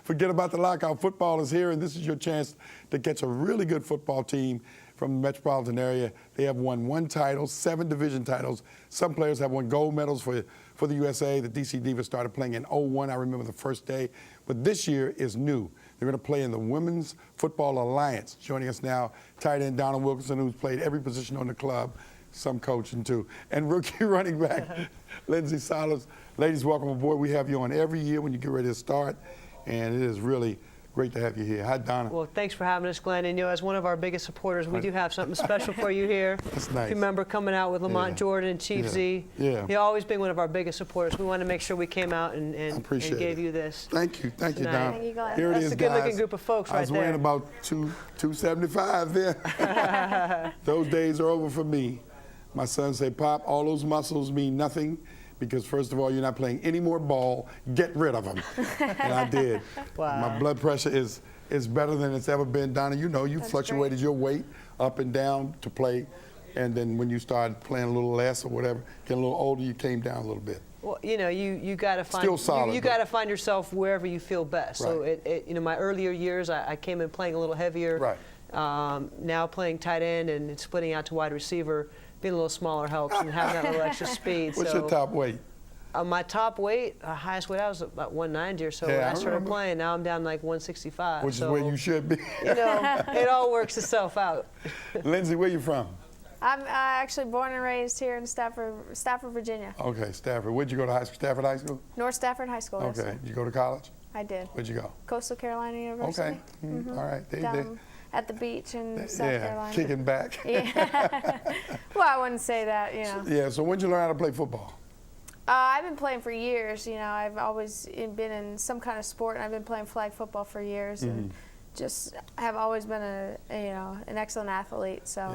Forget about the lockout. Football is here, and this is your chance to catch a really good football team from the metropolitan area. They have won 1 title, 7 division titles. Some players have won gold medals for the USA. The DC Divas started playing in '01. I remember the first day. But this year is new. They're going to play in the Women's Football Alliance. Joining us now, Tight End Donna Wilkinson, who's played every position on the club, some coaching too, and rookie running back Lindsay Sollers. Ladies, welcome aboard. We have you on every year when you get ready to start, and it is really great to have you here. Hi, Donna. Well, thanks for having us, Glenn. And as one of our biggest supporters, we do have something special for you here. That's nice. If you remember coming out with Lamont Jordan and Chief Z. Yeah. You've always been one of our biggest supporters. We want to make sure we came out and gave you this. Thank you, Donna. Thank you, Glenn. Here it is, That's a good-looking group of folks right there. I was weighing about 275 there. Those days are over for me. My son said, "Pop, all those muscles mean nothing, because first of all, you're not playing any more ball. Get rid of them." And I did. Wow. My blood pressure is better than it's ever been. Donna, you know, you fluctuated your weight up and down to play, and then when you started playing a little less or whatever, getting a little older, you came down a little bit. Well, you got to find Still solid, you got to find yourself wherever you feel best. Right. So my earlier years, I came in playing a little heavier. Right. Now playing tight end and splitting out to wide receiver, being a little smaller helps, and having that little extra speed. What's your top weight? My top weight, highest weight, I was about 190 or so when I started playing. Now I'm down like 165. Which is where you should be. It all works itself out. Lindsay, where you from? I'm actually born and raised here in Stafford, Virginia. Okay, Stafford. Where'd you go to high school? Stafford High School? North Stafford High School. Okay. Did you go to college? I did. Where'd you go? Coastal Carolina University. Okay. All right. Down at the beach in South Carolina. Kicking back. Yeah. Well, I wouldn't say that, Yeah, so when did you learn how to play football? I've been playing for years. I've always been in some kind of sport, and I've been playing flag football for years, and just have always been an excellent athlete. So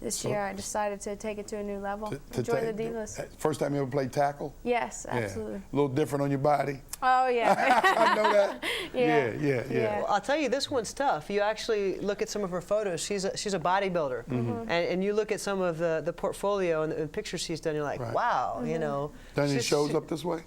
this year I decided to take it to a new level. Join the Divas. First time you ever played tackle? Yes, absolutely. A little different on your body? Oh, yeah. I know that. Yeah. Well, I'll tell you, this one's tough. You actually look at some of her photos. She's a bodybuilder, and you look at some of the portfolio and the pictures she's done. You're like, wow, Done any shows up this way?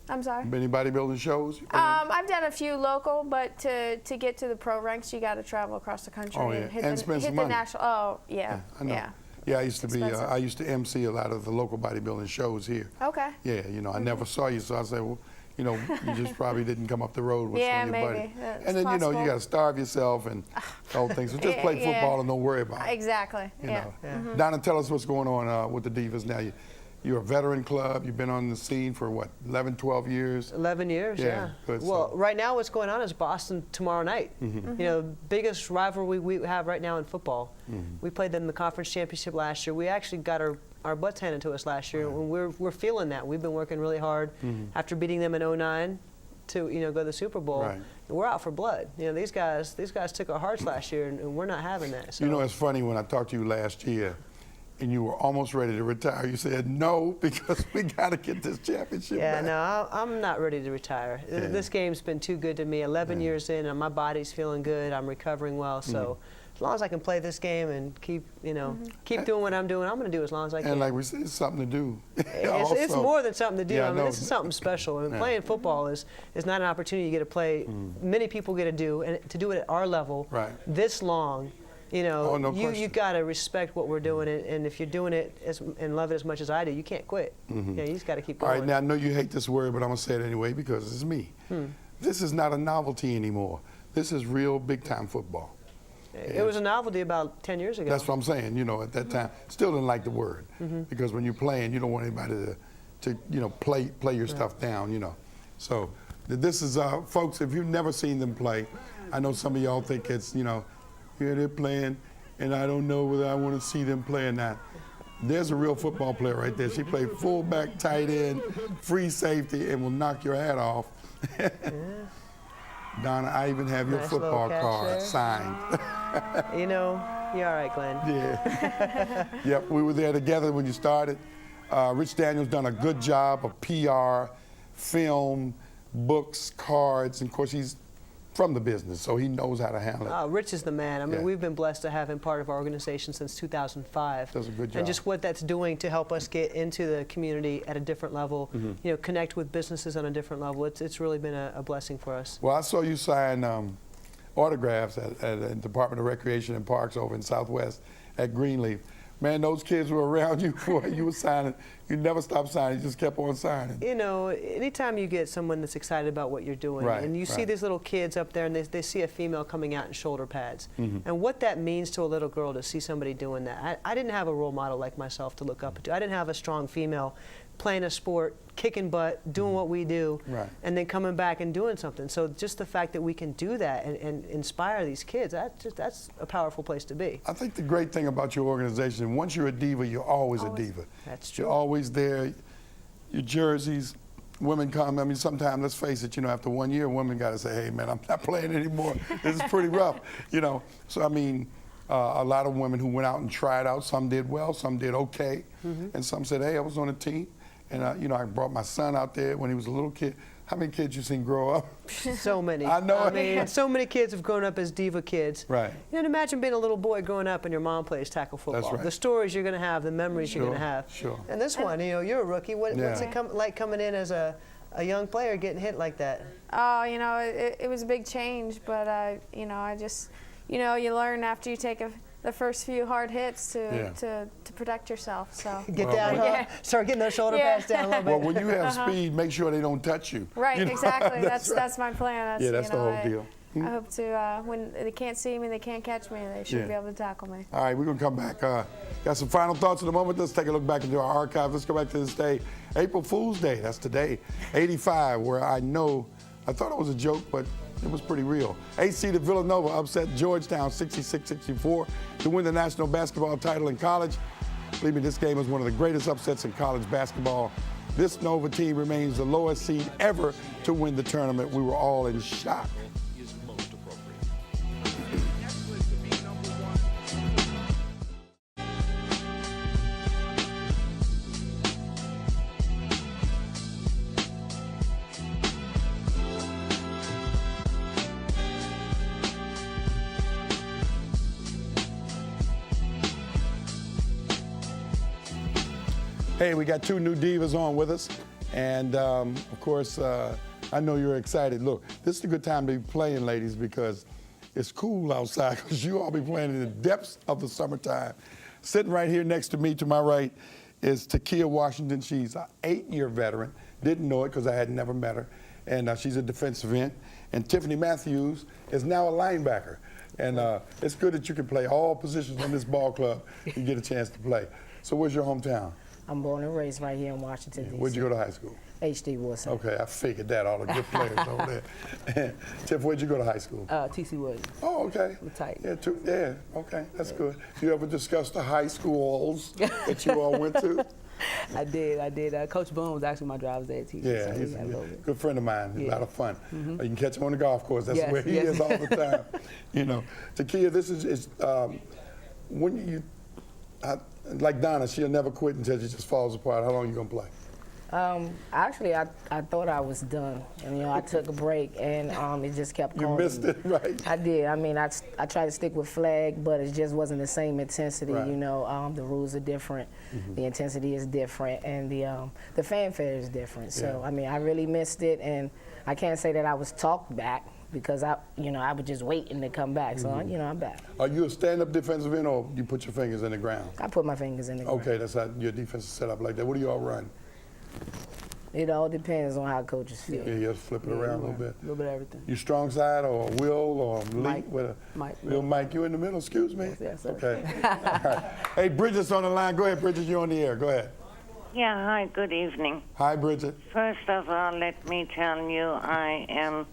I'm sorry? Any bodybuilding shows? I've done a few local, but to get to the pro ranks, you got to travel across the country and hit spend the some money. national. Oh, yeah. I know. Yeah, I used to be. I used to MC a lot of the local bodybuilding shows here. Okay. Yeah, I never saw you, so I said, well, you just probably didn't come up the road with some of your buddies. And then possible. you got to starve yourself and all things. So just play football and don't worry about it. Exactly. Donna, tell us what's going on with the Divas now. You're a veteran club. You've been on the scene for what, 11, 12 years? 11 years, yeah. Good, well, right now what's going on is Boston tomorrow night. Biggest rivalry we have right now in football. We played them in the conference championship last year. We actually got our butts handed to us last year, and we're feeling that. We've been working really hard after beating them in '09 to go to the Super Bowl. Right. We're out for blood. These guys took our hearts last year, and we're not having that. So. It's funny, when I talked to you last year, and you were almost ready to retire, you said no, because we got to get this championship back. No, I'm not ready to retire. This game's been too good to me. 11 years in, and my body's feeling good. I'm recovering well, so as long as I can play this game and keep doing what I'm doing, I'm going to do as long as I can. And like we said, it's something to do. It's more than something to do. Yeah, I mean, this is something special. I mean, playing football is not an opportunity you get to play. Many people get to do, and to do it at our level this long. You got to respect what we're doing, and if you're doing it and love it as much as I do, you can't quit. You just got to keep going. All right, now I know you hate this word, but I'm going to say it anyway because it's me. This is not a novelty anymore. This is real big-time football. It was a novelty about 10 years ago. That's what I'm saying, at that time. Still didn't like the word because when you're playing, you don't want anybody to play your stuff down, So this is, folks, if you've never seen them play, I know some of y'all think it's, here they're playing, and I don't know whether I want to see them play or not. There's a real football player right there. She played fullback, tight end, free safety, and will knock your hat off. Donna, I even have your football card signed. You're all right, Glenn. Yeah. Yep, we were there together when you started. Rich Daniels done a good job of PR, film, books, cards, and of course he's from the business, so he knows how to handle it. Rich is the man. I mean, Yeah. we've been blessed to have him part of our organization since 2005. Does a good job. And just what that's doing to help us get into the community at a different level, Mm-hmm. you know, connect with businesses on a different level. It's really been a blessing for us. Well, I saw you sign autographs at the Department of Recreation and Parks over in Southwest at Greenleaf. Man, those kids were around you before you were signing. You never stopped signing. You just kept on signing. You know, anytime you get someone that's excited about what you're doing, Right, and you see right. these little kids up there and they see a female coming out in shoulder pads, and what that means to a little girl to see somebody doing that. I didn't have a role model like myself to look up to. I didn't have a strong female playing a sport, kicking butt, doing what we do, Right. and then coming back and doing something. So just the fact that we can do that and inspire these kids, that's a powerful place to be. I think the great thing about your organization, once you're a diva, you're always a diva. That's true. You're always there. Your jerseys, women come. I mean, sometimes, let's face it, you know, after 1 year, women got to say, hey, man, I'm not playing anymore. This is pretty rough, you know. So, I mean, a lot of women who went out and tried out, some did well, some did okay, and some said, hey, I was on a team. And, you know, I brought my son out there when he was a little kid. How many kids you seen grow up? So many. I know. I mean, so many kids have grown up as diva kids. Right. You know, imagine being a little boy growing up and your mom plays tackle football. That's right. The stories you're going to have, the memories you're going to have. Sure. And this one, you know, you're a rookie. What's Yeah. it like coming in as a young player getting hit like that? Oh, you know, it was a big change, but you know, I just, you know, you learn after you take the first few hard hits to protect yourself. So Get Well, down, yeah. Start getting those shoulder Yeah. pads down a little bit. Well, when you have speed, make sure they don't touch you. right, You know? exactly. That's right. my plan. That's, Yeah, that's you know, the whole deal. I hope to when they can't see me, they can't catch me. They should Yeah. be able to tackle me. All right, we're going to come back. Got some final thoughts in a moment. Let's take a look back into our archives. Let's go back to this day, April Fool's Day. That's today, 85, where I thought it was a joke, but it was pretty real. 8 seeded Villanova upset Georgetown 66-64 to win the national basketball title in college. Believe me, this game is one of the greatest upsets in college basketball. This Nova team remains the lowest seed ever to win the tournament. We were all in shock. Hey, we got two new divas on with us. And of course, I know you're excited. Look, this is a good time to be playing, ladies, because it's cool outside, because you all be playing in the depths of the summertime. Sitting right here next to me, to my right, is Takia Washington. She's an 8-year veteran. Didn't know it because I had never met her. And she's a defensive end. And Tiffany Matthews is now a linebacker. And it's good that you can play all positions on this ball club and get a chance to play. So where's your hometown? I'm born and raised right here in Washington, D.C. Where'd you go to high school? H.D. Wilson. Okay, I figured that, all the good players over there. Tiff, where'd you go to high school? T.C. Williams. Oh, okay. I'm tight. Yeah, okay, that's good. You ever discuss the high schools that you all went to? I did. Coach Boone was actually my driver's ed teacher. Yeah, so he's we had a little bit. a good friend of mine. He's a Yeah. lot of fun. You can catch him on the golf course. That's Yes, where he yes. is all the time. You know, Takia, this is when you like Donna, she'll never quit until she just falls apart. How long you gonna play? Actually, I thought I was done. And, you know, I took a break, and it just kept You calling missed me. it, right? I did. I mean, I tried to stick with flag, but it just wasn't the same intensity. Right. You know, the rules are different, the intensity is different, and the fanfare is different. So, Yeah. I mean, I really missed it, and I can't say that I was talked back because I was just waiting to come back. So, you know, I'm back. Are you a stand-up defensive end, or you put your fingers in the ground? I put my fingers in the ground. Okay, that's how your defense is set up like that. What do you all run? It all depends on how coaches feel. Yeah, you just flip it around a little bit. A little bit of everything. You strong side or Will or Lee? Mike. With a, Mike. Will Mike, you in the middle, excuse me? Yes, sir. Okay. All right. Hey, Bridget's on the line. Go ahead, Bridget, you're on the air. Go ahead. Yeah, hi, good evening. Hi, Bridget. First of all, let me tell you, I am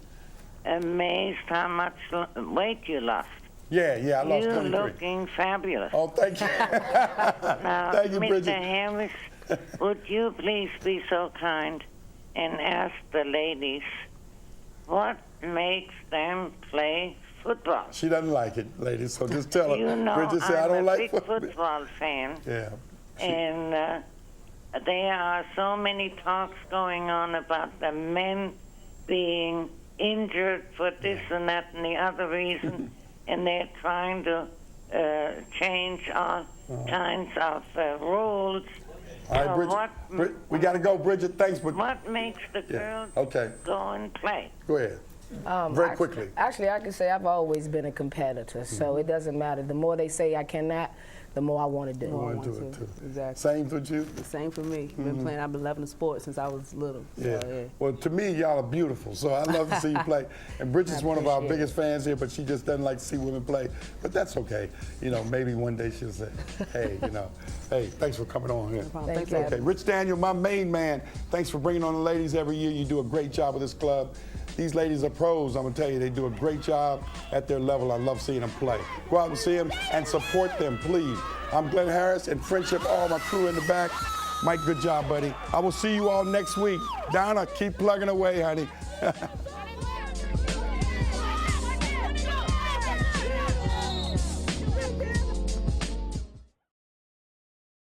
amazed how much weight you lost. Yeah, I lost You're 23. looking fabulous. Oh, thank you. Now, Thank you, Mr. Bridget. Harris, would you please be so kind and ask the ladies what makes them play football? She doesn't like it, ladies, so just tell her. You know, Bridget said, I I'm don't a like big football fan. Yeah. And there are so many talks going on about the men being injured for this and that and the other reason, and they're trying to change all kinds of rules. All right, Bridget, we got to go, Bridget. Thanks, but What makes the girls go and play? Go ahead. Very quickly. Actually, I can say I've always been a competitor, so it doesn't matter. The more they say I cannot, the more I want to do. I want to do it too. Exactly. Same for you? Same for me. I've been loving the sport since I was little. Yeah. So, yeah. Well, to me, y'all are beautiful, so I love to see you play. And Bridget's one of our biggest fans here, but she just doesn't like to see women play. But that's okay. You know, maybe one day she'll say, hey, you know, hey, thanks for coming on here. Thank you. Okay, Rich Daniel, my main man, thanks for bringing on the ladies every year. You do a great job with this club. These ladies are pros, I'm gonna tell you. They do a great job at their level. I love seeing them play. Go out and see them and support them, please. I'm Glenn Harris and Friendship, all my crew in the back. Mike, good job, buddy. I will see you all next week. Donna, keep plugging away, honey.